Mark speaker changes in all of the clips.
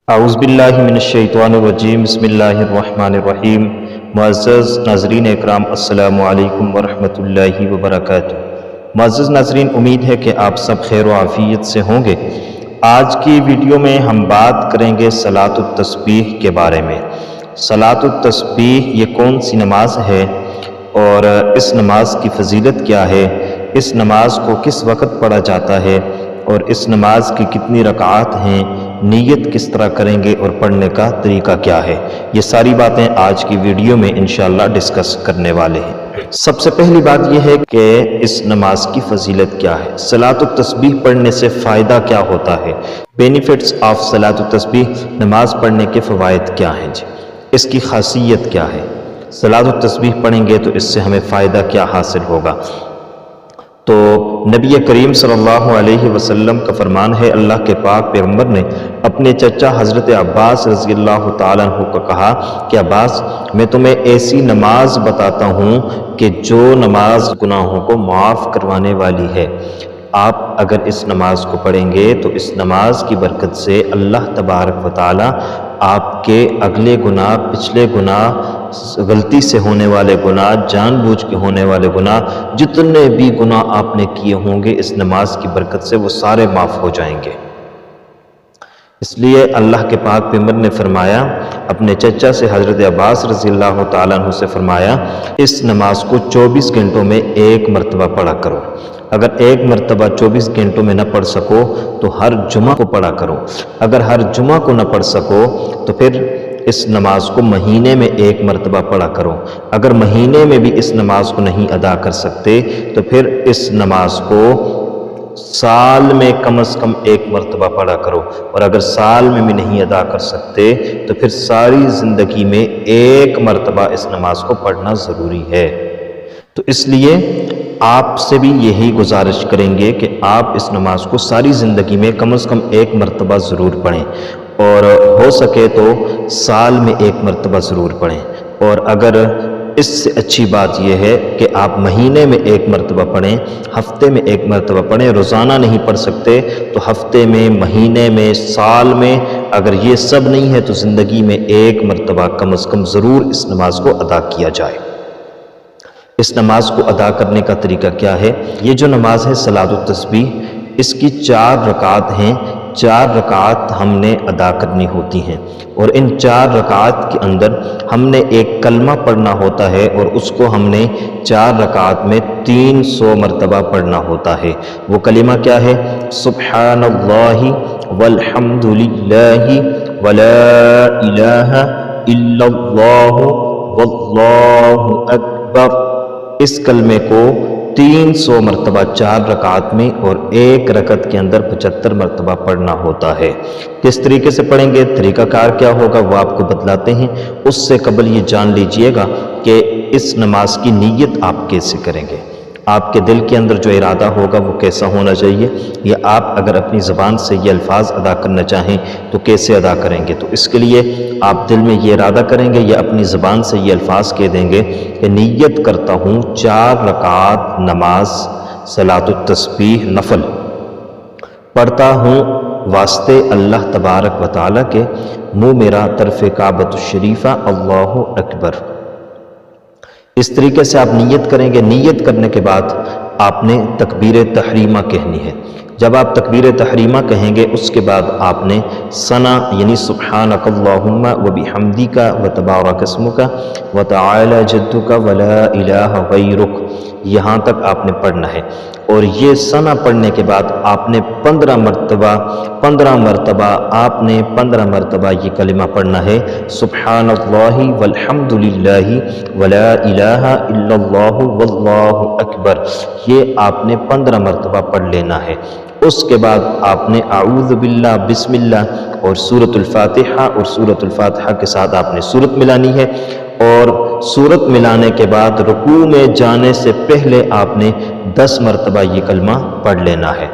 Speaker 1: اعوذ باللہ من الشیطان الرجیم بسم اللہ الرحمن الرحیم۔ معزز ناظرین اکرام، السلام علیکم ورحمۃ اللہ وبرکاتہ۔ معزز ناظرین، امید ہے کہ آپ سب خیر و عافیت سے ہوں گے۔ آج کی ویڈیو میں ہم بات کریں گے صلاۃ التسبیح کے بارے میں۔ صلاۃ التسبیح یہ کون سی نماز ہے اور اس نماز کی فضیلت کیا ہے، اس نماز کو کس وقت پڑھا جاتا ہے اور اس نماز کی کتنی رکعات ہیں، نیت کس طرح کریں گے اور پڑھنے کا طریقہ کیا ہے، یہ ساری باتیں آج کی ویڈیو میں انشاءاللہ ڈسکس کرنے والے ہیں۔ سب سے پہلی بات یہ ہے کہ اس نماز کی فضیلت کیا ہے، صلاۃ التسبیح پڑھنے سے فائدہ کیا ہوتا ہے، بینیفٹس آف صلاۃ التسبیح، نماز پڑھنے کے فوائد کیا ہیں جی، اس کی خاصیت کیا ہے، صلاۃ التسبیح پڑھیں گے تو اس سے ہمیں فائدہ کیا حاصل ہوگا۔ تو نبی کریم صلی اللہ علیہ وسلم کا فرمان ہے، اللہ کے پاک پیغمبر نے اپنے چچا حضرت عباس رضی اللہ تعالیٰ عنہ کو کہا کہ عباس، میں تمہیں ایسی نماز بتاتا ہوں کہ جو نماز گناہوں کو معاف کروانے والی ہے۔ آپ اگر اس نماز کو پڑھیں گے تو اس نماز کی برکت سے اللہ تبارک و تعالیٰ آپ کے اگلے گناہ، پچھلے گناہ، غلطی سے ہونے والے گناہ، جان بوجھ کے ہونے والے گناہ، جتنے بھی گناہ آپ نے کیے ہوں گے اس نماز کی برکت سے وہ سارے معاف ہو جائیں گے۔ اس لیے اللہ کے پاک پیغمبر نے فرمایا، اپنے چچا سے حضرت عباس رضی اللہ تعالیٰ عنہ سے فرمایا، اس نماز کو 24 گھنٹوں میں ایک مرتبہ پڑھا کرو۔ اگر ایک مرتبہ 24 گھنٹوں میں نہ پڑھ سکو تو ہر جمعہ کو پڑھا کرو۔ اگر ہر جمعہ کو نہ پڑھ سکو تو پھر اس نماز کو مہینے میں ایک مرتبہ پڑھا کرو۔ اگر مہینے میں بھی اس نماز کو نہیں ادا کر سکتے تو پھر اس نماز کو سال میں کم از کم ایک مرتبہ پڑھا کرو، اور اگر سال میں بھی نہیں ادا کر سکتے تو پھر ساری زندگی میں ایک مرتبہ اس نماز کو پڑھنا ضروری ہے۔ تو اس لیے آپ سے بھی یہی گزارش کریں گے کہ آپ اس نماز کو ساری زندگی میں کم از کم ایک مرتبہ ضرور پڑھیں، اور ہو سکے تو سال میں ایک مرتبہ ضرور پڑھیں، اور اگر اس سے اچھی بات یہ ہے کہ آپ مہینے میں ایک مرتبہ پڑھیں، ہفتے میں ایک مرتبہ پڑھیں، روزانہ نہیں پڑھ سکتے تو ہفتے میں، مہینے میں، سال میں، اگر یہ سب نہیں ہے تو زندگی میں ایک مرتبہ کم از کم ضرور اس نماز کو ادا کیا جائے۔ اس نماز کو ادا کرنے کا طریقہ کیا ہے؟ یہ جو نماز ہے صلاۃ التسبیح، اس کی 4 رکعات ہیں، 4 رکعات ہم نے ادا کرنی ہوتی ہیں، اور ان 4 رکعات کے اندر ہم نے ایک کلمہ پڑھنا ہوتا ہے، اور اس کو ہم نے 4 رکعات میں 300 مرتبہ پڑھنا ہوتا ہے۔ وہ کلمہ کیا ہے؟ سبحان اللہ والحمد للہ ولا الہ الا اللہ واللہ اکبر۔ اس کلمے کو 300 مرتبہ 4 رکعات میں اور ایک رکعت کے اندر 75 مرتبہ پڑھنا ہوتا ہے۔ کس طریقے سے پڑھیں گے، طریقہ کار کیا ہوگا وہ آپ کو بتلاتے ہیں۔ اس سے قبل یہ جان لیجئے گا کہ اس نماز کی نیت آپ کیسے کریں گے، آپ کے دل کے اندر جو ارادہ ہوگا وہ کیسا ہونا چاہیے، یا آپ اگر اپنی زبان سے یہ الفاظ ادا کرنا چاہیں تو کیسے ادا کریں گے۔ تو اس کے لیے آپ دل میں یہ ارادہ کریں گے یا اپنی زبان سے یہ الفاظ کہہ دیں گے کہ نیت کرتا ہوں 4 رکعات نماز صلاۃ التسبیح نفل پڑھتا ہوں واسطے اللہ تبارک و تعالیٰ کے، منہ میرا طرف کعبۃ الشریفہ، اللہ اکبر۔ اس طریقے سے آپ نیت کریں گے۔ نیت کرنے کے بعد آپ نے تکبیر تحریمہ کہنی ہے۔ جب آپ تکبیر تحریمہ کہیں گے اس کے بعد آپ نے ثنا یعنی سبحانک اللہم وبحمدک وتبارک اسمک وتعالی جدک ولا الہ غیرک، یہاں تک آپ نے پڑھنا ہے، اور یہ ثنا پڑھنے کے بعد آپ نے 15 مرتبہ یہ کلمہ پڑھنا ہے، سبحان اللہ والحمد للہ ولا الہ الا اللہ واللہ اکبر، یہ آپ نے 15 مرتبہ پڑھ لینا ہے۔ اس کے بعد آپ نے اعوذ باللہ، بسم اللہ اور سورۃ الفاتحہ، اور سورۃ الفاتحہ کے ساتھ آپ نے سورت ملانی ہے، اور سورت ملانے کے بعد رکوع میں جانے سے پہلے آپ نے 10 مرتبہ یہ کلمہ پڑھ لینا ہے،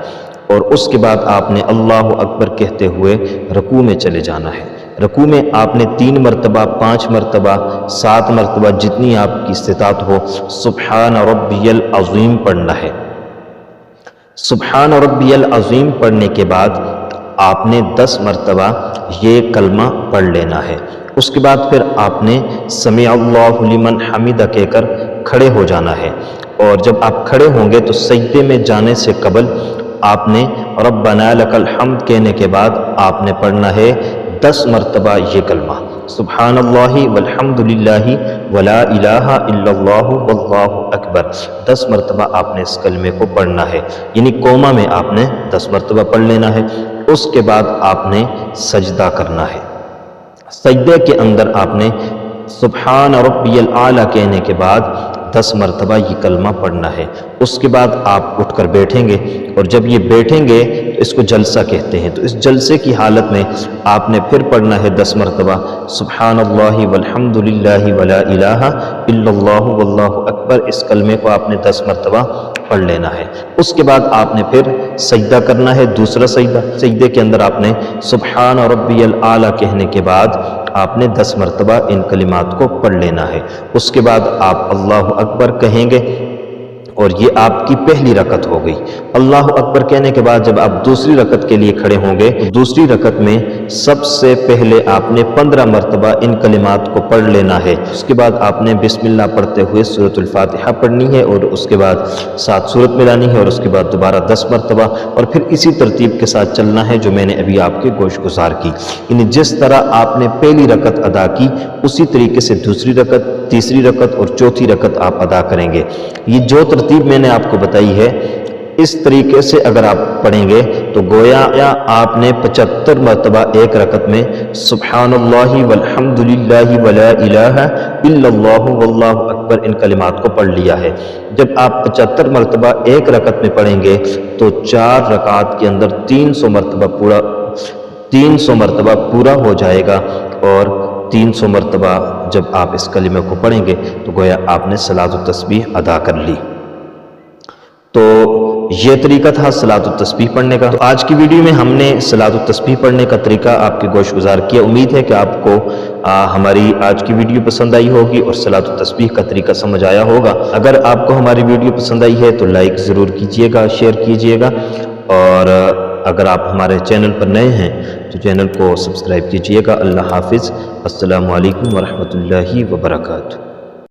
Speaker 1: اور اس کے بعد آپ نے اللہ اکبر کہتے ہوئے رکوع میں چلے جانا ہے۔ رکوع میں آپ نے 3 مرتبہ، 5 مرتبہ، 7 مرتبہ، جتنی آپ کی استطاعت ہو، سبحان ربی العظیم پڑھنا ہے۔ سبحان ربی العظیم پڑھنے کے بعد آپ نے 10 مرتبہ یہ کلمہ پڑھ لینا ہے۔ اس کے بعد پھر آپ نے سمیع اللہ لمن حمدہ کہہ کر کھڑے ہو جانا ہے، اور جب آپ کھڑے ہوں گے تو سجدے میں جانے سے قبل آپ نے ربنا لک الحمد کہنے کے بعد آپ نے پڑھنا ہے 10 مرتبہ یہ کلمہ، سبحان اللہ والحمد للہ ولا الہ الا اللہ واللہ اکبر۔ 10 مرتبہ آپ نے اس کلمے کو پڑھنا ہے، یعنی کوما میں آپ نے 10 مرتبہ پڑھ لینا ہے۔ اس کے بعد آپ نے سجدہ کرنا ہے، سجدے کے اندر آپ نے سبحان ربی الاعلیٰ کہنے کے بعد 10 مرتبہ یہ کلمہ پڑھنا ہے۔ اس کے بعد آپ اٹھ کر بیٹھیں گے، اور جب یہ بیٹھیں گے تو اس کو جلسہ کہتے ہیں، تو اس جلسے کی حالت میں آپ نے پھر پڑھنا ہے 10 مرتبہ سبحان اللہ والحمد للہ ولا الہ الا اللہ واللہ اکبر۔ اس کلمے کو آپ نے 10 مرتبہ پڑھ لینا ہے۔ اس کے بعد آپ نے پھر سجدہ کرنا ہے، دوسرا سجدہ، سجدے کے اندر آپ نے سبحان ربی الاعلیٰ کہنے کے بعد آپ نے 10 مرتبہ ان کلمات کو پڑھ لینا ہے۔ اس کے بعد آپ اللہ اکبر کہیں گے، اور یہ آپ کی پہلی رکعت ہو گئی۔ اللہ اکبر کہنے کے بعد جب آپ دوسری رکعت کے لیے کھڑے ہوں گے تو دوسری رکعت میں سب سے پہلے آپ نے 15 مرتبہ ان کلمات کو پڑھ لینا ہے۔ اس کے بعد آپ نے بسم اللہ پڑھتے ہوئے سورۃ الفاتحہ پڑھنی ہے، اور اس کے بعد 7 سورت ملانی ہے، اور اس کے بعد دوبارہ 10 مرتبہ، اور پھر اسی ترتیب کے ساتھ چلنا ہے جو میں نے ابھی آپ کے گوش گزار کی، یعنی جس طرح آپ نے پہلی رکعت ادا کی اسی طریقے سے دوسری رکعت، تیسری رکعت اور چوتھی رکعت آپ ادا کریں گے۔ یہ جو ترتیب میں نے آپ کو بتائی ہے، اس طریقے سے اگر آپ پڑھیں گے تو گویا آپ نے 75 مرتبہ ایک رکعت میں سبحان اللہ والحمد للہ ولا الہ الا اللہ واللہ اکبر ان کلمات کو پڑھ لیا ہے۔ جب آپ 75 مرتبہ ایک رکعت میں پڑھیں گے تو 4 رکعات کے اندر 300 مرتبہ پورا ہو جائے گا، اور 300 مرتبہ جب آپ اس کلمے کو پڑھیں گے تو گویا آپ نے صلاۃ التسبیح ادا کر لی۔ تو یہ طریقہ تھا صلاۃ التسبیح پڑھنے کا۔ تو آج کی ویڈیو میں ہم نے صلاۃ التسبیح پڑھنے کا طریقہ آپ کے گوش گزار کیا۔ امید ہے کہ آپ کو ہماری آج کی ویڈیو پسند آئی ہوگی اور صلاۃ التسبیح کا طریقہ سمجھ آیا ہوگا۔ اگر آپ کو ہماری ویڈیو پسند آئی ہے تو لائک ضرور کیجیے گا، شیئر کیجیے گا، اور اگر آپ ہمارے چینل پر نئے ہیں تو چینل کو سبسکرائب کیجیے گا۔ اللہ حافظ، السلام علیکم ورحمۃ اللہ وبرکاتہ۔